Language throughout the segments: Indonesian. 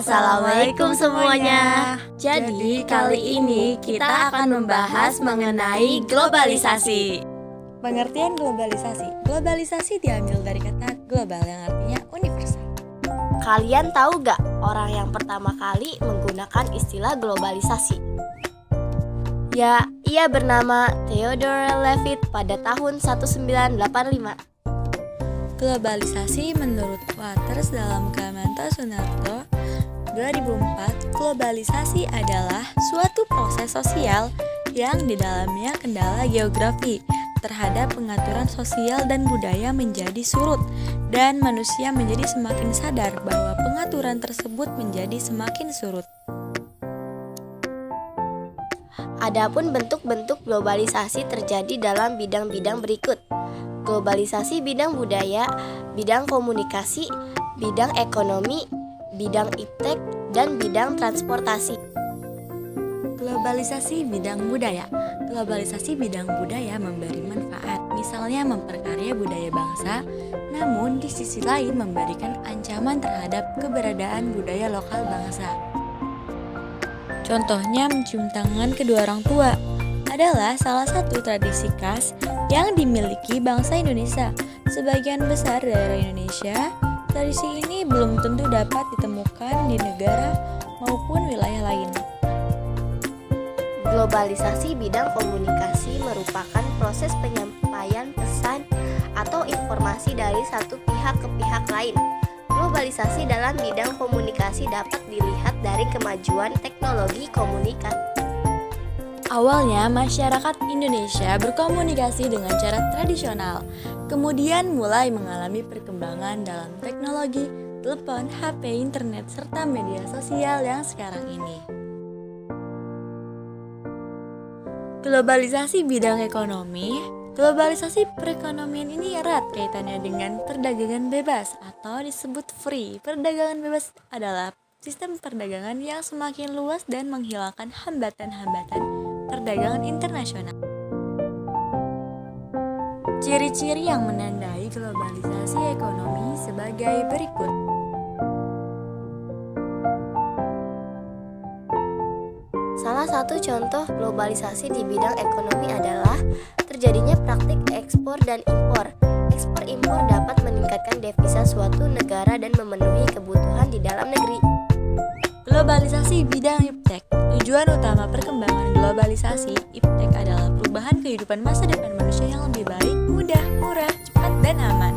Assalamualaikum semuanya. Jadi kali ini kita akan membahas mengenai globalisasi. Pengertian globalisasi. Globalisasi diambil dari kata global yang artinya universal. Kalian tahu gak orang yang pertama kali menggunakan istilah globalisasi? Ya, ia bernama Theodore Levitt pada tahun 1985. Globalisasi menurut Waters dalam Kamanta Sunarto 2004, globalisasi adalah suatu proses sosial yang di dalamnya kendala geografi terhadap pengaturan sosial dan budaya menjadi surut dan manusia menjadi semakin sadar bahwa pengaturan tersebut menjadi semakin surut. Adapun bentuk-bentuk globalisasi terjadi dalam bidang-bidang berikut. Globalisasi bidang budaya, bidang komunikasi, bidang ekonomi, bidang iptek, dan bidang transportasi. Globalisasi bidang budaya. Globalisasi bidang budaya memberi manfaat, misalnya memperkaya budaya bangsa, namun di sisi lain memberikan ancaman terhadap keberadaan budaya lokal bangsa. Contohnya mencium tangan kedua orang tua adalah salah satu tradisi khas yang dimiliki bangsa Indonesia. Sebagian besar daerah Indonesia, tradisi ini belum tentu dapat ditemukan di negara maupun wilayah lain. Globalisasi bidang komunikasi merupakan proses penyampaian pesan atau informasi dari satu pihak ke pihak lain. Globalisasi dalam bidang komunikasi dapat dilihat dari kemajuan teknologi komunikasi. Awalnya, masyarakat Indonesia berkomunikasi dengan cara tradisional, kemudian mulai mengalami perkembangan dalam teknologi, telepon, HP, internet, serta media sosial yang sekarang ini. Globalisasi bidang ekonomi. Globalisasi perekonomian ini erat kaitannya dengan perdagangan bebas atau disebut free. Perdagangan bebas adalah sistem perdagangan yang semakin luas dan menghilangkan hambatan-hambatan perdagangan internasional. Ciri-ciri yang menandai globalisasi ekonomi sebagai berikut. Salah satu contoh globalisasi di bidang ekonomi adalah terjadinya praktik ekspor dan impor. Ekspor impor dapat meningkatkan devisa suatu negara dan memenuhi kebutuhan di dalam negeri. Globalisasi bidang iptek. Tujuan utama perkembangan globalisasi iptek adalah perubahan kehidupan masa depan manusia yang lebih baik, mudah, murah, cepat, dan aman.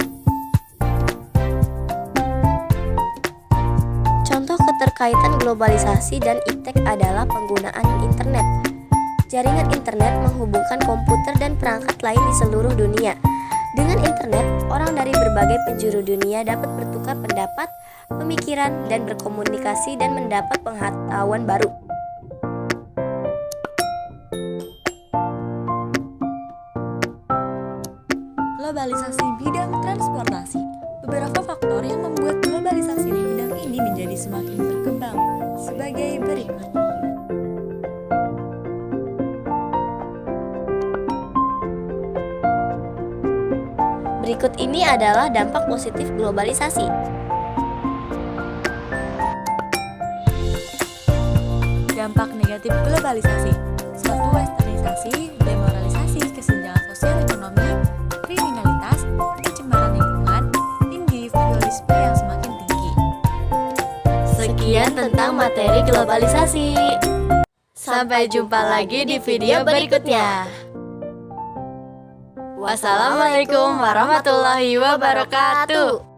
Contoh keterkaitan globalisasi dan iptek adalah penggunaan internet. Jaringan internet menghubungkan komputer dan perangkat lain di seluruh dunia. Dengan internet, orang dari berbagai penjuru dunia dapat bertukar pendapat, pemikiran, dan berkomunikasi dan mendapat pengetahuan baru. Globalisasi bidang transportasi. Beberapa faktor yang membuat globalisasi di bidang ini menjadi semakin berkembang sebagai berikut. Berikut ini adalah dampak positif globalisasi. Dampak negatif globalisasi. Suatu westernisasi, demoralisasi, kesenjangan sosial ekonomi, kriminalitas, pencemaran lingkungan, individualisme yang semakin tinggi. Sekian tentang materi globalisasi. Sampai jumpa lagi di video berikutnya. Wassalamualaikum warahmatullahi wabarakatuh.